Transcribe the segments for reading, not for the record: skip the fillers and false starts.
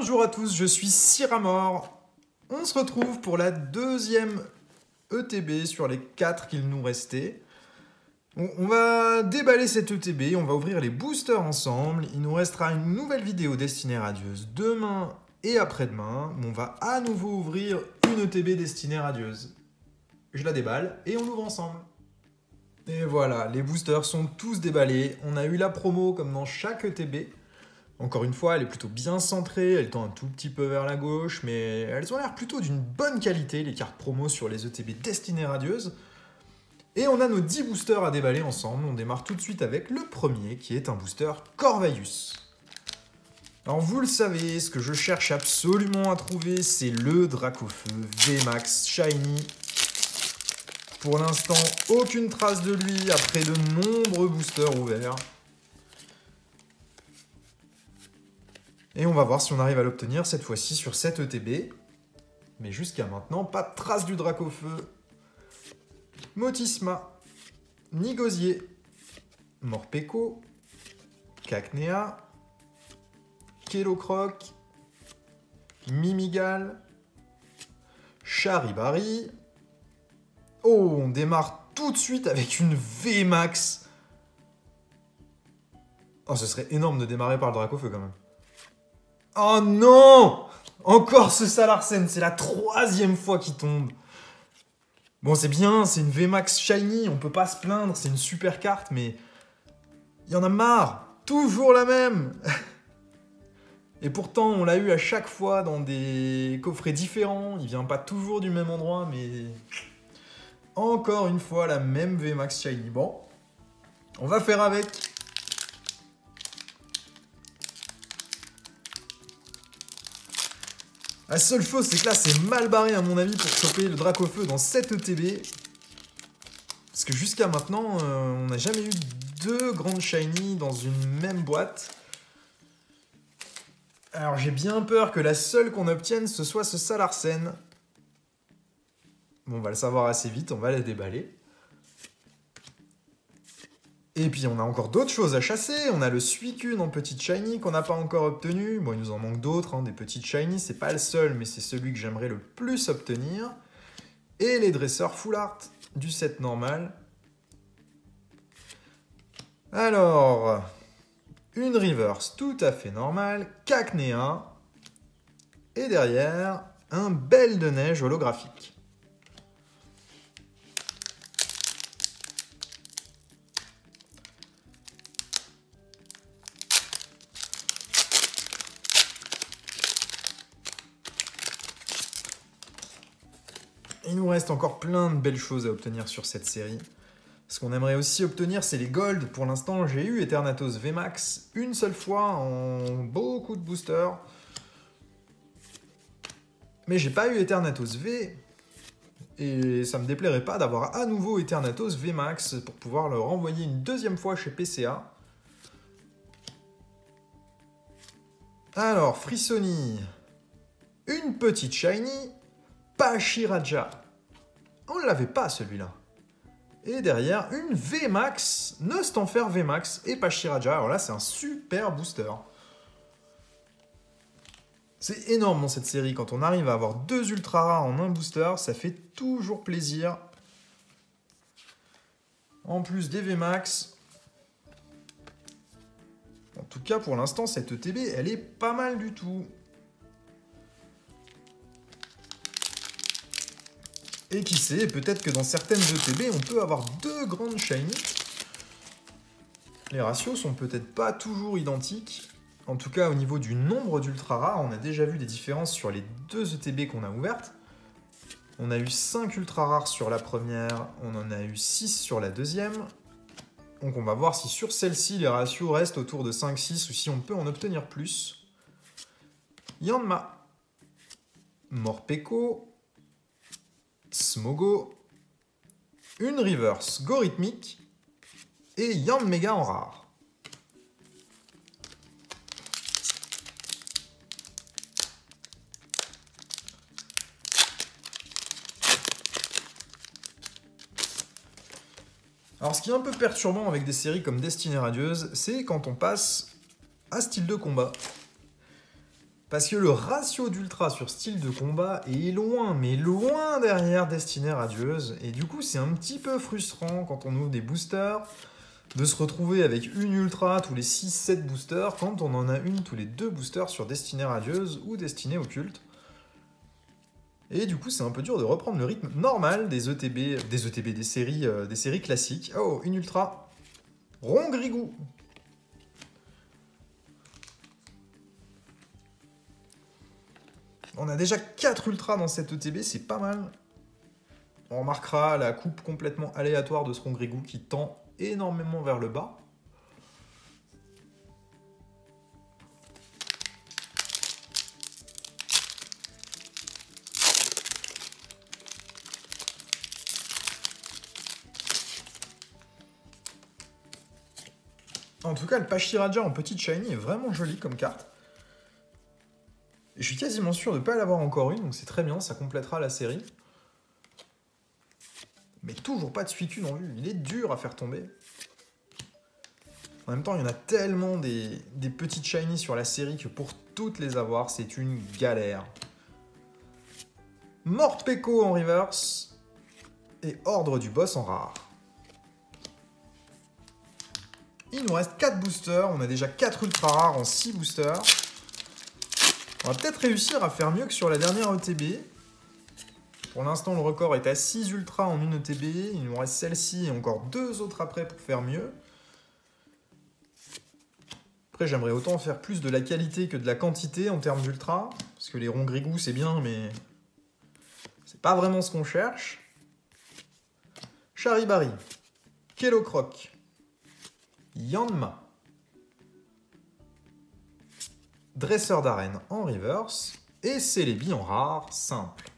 Bonjour à tous, je suis Cyramor. On se retrouve pour la deuxième ETB sur les 4 qu'il nous restait. On va déballer cette ETB, on va ouvrir les boosters ensemble. Il nous restera une nouvelle vidéo destinée radieuse demain et après-demain. On va à nouveau ouvrir une ETB destinée radieuse. Je la déballe et on l'ouvre ensemble. Et voilà, les boosters sont tous déballés. On a eu la promo comme dans chaque ETB. Encore une fois, elle est plutôt bien centrée, elle tend un tout petit peu vers la gauche, mais elles ont l'air plutôt d'une bonne qualité, les cartes promo sur les ETB destinées radieuses. Et on a nos 10 boosters à déballer ensemble. On démarre tout de suite avec le premier, qui est un booster Corvaius. Alors vous le savez, ce que je cherche absolument à trouver, c'est le Dracofeu VMAX Shiny. Pour l'instant, aucune trace de lui après de nombreux boosters ouverts. Et on va voir si on arrive à l'obtenir cette fois-ci sur cette ETB. Mais jusqu'à maintenant, pas de trace du Dracofeu. Motisma, Nigosier, Morpeko, Cacnea, Kelocroc, Mimigal, Charibari. Oh, on démarre tout de suite avec une VMAX. Oh, ce serait énorme de démarrer par le Dracofeu quand même. Oh non! Encore ce Salarsen, c'est la 3e fois qu'il tombe. Bon, c'est bien, c'est une VMAX Shiny, on peut pas se plaindre, c'est une super carte, mais... il y en a marre! Toujours la même! Et pourtant, on l'a eu à chaque fois dans des coffrets différents, il vient pas toujours du même endroit, mais... encore une fois, la même VMAX Shiny. Bon, on va faire avec... La seule chose, c'est que là, c'est mal barré à mon avis pour choper le Dracofeu dans cette ETB. Parce que jusqu'à maintenant, on n'a jamais eu 2 grandes shiny dans une même boîte. Alors j'ai bien peur que la seule qu'on obtienne, ce soit ce Salarsen. Bon, on va le savoir assez vite, on va la déballer. Et puis on a encore d'autres choses à chasser, on a le Suicune en petite shiny qu'on n'a pas encore obtenu. Bon, il nous en manque d'autres, hein, des petites shiny, c'est pas le seul, mais c'est celui que j'aimerais le plus obtenir. Et les dresseurs full art du set normal. Alors, une reverse tout à fait normale, Cacnea. Et derrière, un Belle de Neige holographique. Il nous reste encore plein de belles choses à obtenir sur cette série. Ce qu'on aimerait aussi obtenir, c'est les Gold. Pour l'instant, j'ai eu Eternatus VMAX une seule fois en beaucoup de boosters. Mais j'ai pas eu Eternatus V. Et ça me déplairait pas d'avoir à nouveau Eternatus VMAX pour pouvoir le renvoyer une deuxième fois chez PCA. Alors, Frissoni. Une petite shiny. Pachiraja. On ne l'avait pas celui-là. Et derrière, une VMAX, Nostanfer VMAX et Pachiraja. Alors là, c'est un super booster. C'est énorme dans cette série. Quand on arrive à avoir 2 ultra rares en un booster, ça fait toujours plaisir. En plus des VMAX. En tout cas, pour l'instant, cette ETB, elle est pas mal du tout. Et qui sait, peut-être que dans certaines ETB, on peut avoir 2 grandes shiny. Les ratios sont peut-être pas toujours identiques. En tout cas, au niveau du nombre d'ultra rares, on a déjà vu des différences sur les 2 ETB qu'on a ouvertes. On a eu 5 ultra rares sur la première, on en a eu 6 sur la deuxième. Donc on va voir si sur celle-ci, les ratios restent autour de 5-6 ou si on peut en obtenir plus. Yanma, Morpeko, Smogo, une reverse Gorithmique et Yanmega en rare. Alors ce qui est un peu perturbant avec des séries comme Destinée Radieuse, c'est quand on passe à style de combat. Parce que le ratio d'ultra sur style de combat est loin, mais loin derrière Destinée Radieuse. Et du coup, c'est un petit peu frustrant quand on ouvre des boosters de se retrouver avec une ultra tous les 6-7 boosters quand on en a une tous les 2 boosters sur Destinée Radieuse ou Destinée Occulte. Et du coup, c'est un peu dur de reprendre le rythme normal des des séries classiques. Oh, une ultra. Rongrigou. On a déjà 4 ultras dans cette ETB, c'est pas mal. On remarquera la coupe complètement aléatoire de ce Rongrigou qui tend énormément vers le bas. En tout cas, le Pachiraja en petite shiny est vraiment joli comme carte. Je suis quasiment sûr de ne pas l'avoir encore une, donc c'est très bien, ça complétera la série. Mais toujours pas de Suicune en vue, il est dur à faire tomber. En même temps, il y en a tellement des petites shiny sur la série que pour toutes les avoir, c'est une galère. Morpeko en reverse et Ordre du Boss en rare. Il nous reste 4 boosters, on a déjà 4 ultra rares en 6 boosters. On va peut-être réussir à faire mieux que sur la dernière ETB. Pour l'instant, le record est à 6 ultras en une ETB. Il nous reste celle-ci et encore 2 autres après pour faire mieux. Après, j'aimerais autant faire plus de la qualité que de la quantité en termes d'ultra. Parce que les Rongrigou, c'est bien, mais c'est pas vraiment ce qu'on cherche. Charibari, Kellocroc, Yanma, Dresseur d'arène en reverse et Celebi en rare simple.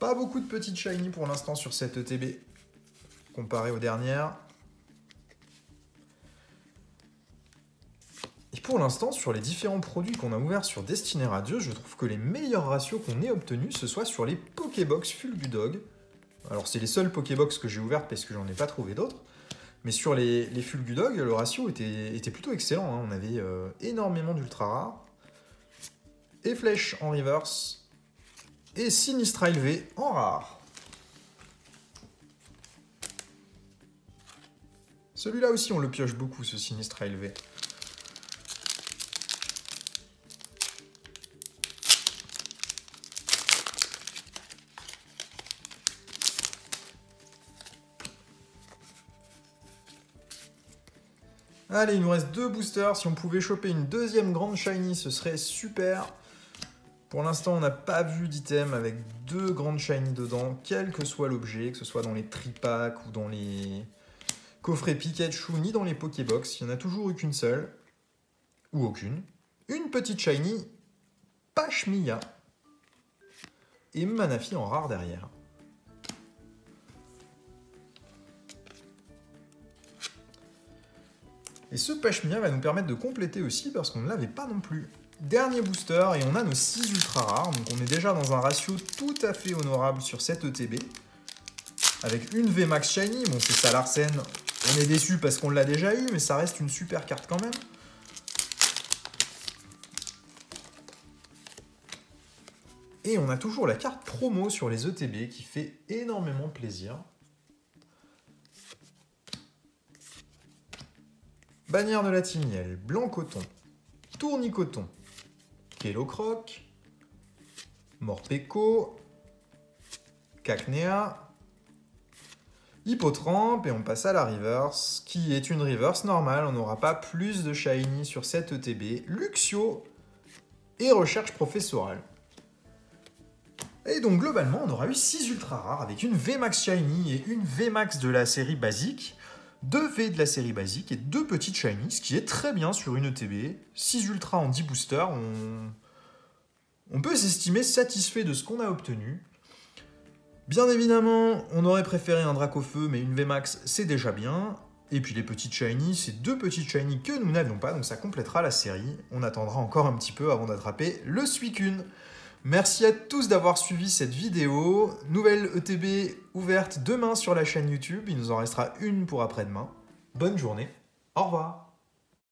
Pas beaucoup de petites shiny pour l'instant sur cette ETB comparé aux dernières. Et pour l'instant, sur les différents produits qu'on a ouverts sur Destinée Radieuse, je trouve que les meilleurs ratios qu'on ait obtenus, ce soit sur les Pokébox Fulgudog. Alors c'est les seules Pokébox que j'ai ouvertes parce que j'en ai pas trouvé d'autres. Mais sur les Fulgudog, le ratio était plutôt excellent. Hein. On avait énormément d'ultra rares. Et Flèche en reverse. Et Sinistral V en rare. Celui-là aussi, on le pioche beaucoup, ce Sinistral V. Allez, il nous reste 2 boosters. Si on pouvait choper une deuxième grande shiny, ce serait super. Pour l'instant, on n'a pas vu d'item avec 2 grandes shiny dedans, quel que soit l'objet, que ce soit dans les tripacks ou dans les coffrets Pikachu, ni dans les Pokébox. Il n'y en a toujours eu qu'une seule, ou aucune. Une petite shiny, Pachmilla, et Manafi en rare derrière. Et ce Pachmilla va nous permettre de compléter aussi parce qu'on ne l'avait pas non plus. Dernier booster et on a nos 6 ultra rares, donc on est déjà dans un ratio tout à fait honorable sur cette ETB. Avec une VMAX Shiny, bon c'est ça Larsen, on est déçu parce qu'on l'a déjà eu, mais ça reste une super carte quand même. Et on a toujours la carte promo sur les ETB qui fait énormément plaisir. Bannière de la Timiel, Blanc Coton, Tournicoton, Kellocroc, Morpeko, Cacnea, Hippotrampe et on passe à la reverse, qui est une reverse normale, on n'aura pas plus de shiny sur cette ETB, Luxio et Recherche Professorale. Et donc globalement, on aura eu 6 ultra rares avec une VMAX Shiny et une VMAX de la série basique, 2 V de la série basique et 2 petites shiny, ce qui est très bien sur une ETB. 6 ultra en 10 boosters, on peut s'estimer satisfait de ce qu'on a obtenu. Bien évidemment, on aurait préféré un Dracofeu, mais une VMAX, c'est déjà bien. Et puis les petites shiny, c'est 2 petites shiny que nous n'avions pas, donc ça complétera la série. On attendra encore un petit peu avant d'attraper le Suicune. Merci à tous d'avoir suivi cette vidéo. Nouvelle ETB ouverte demain sur la chaîne YouTube. Il nous en restera une pour après-demain. Bonne journée. Au revoir.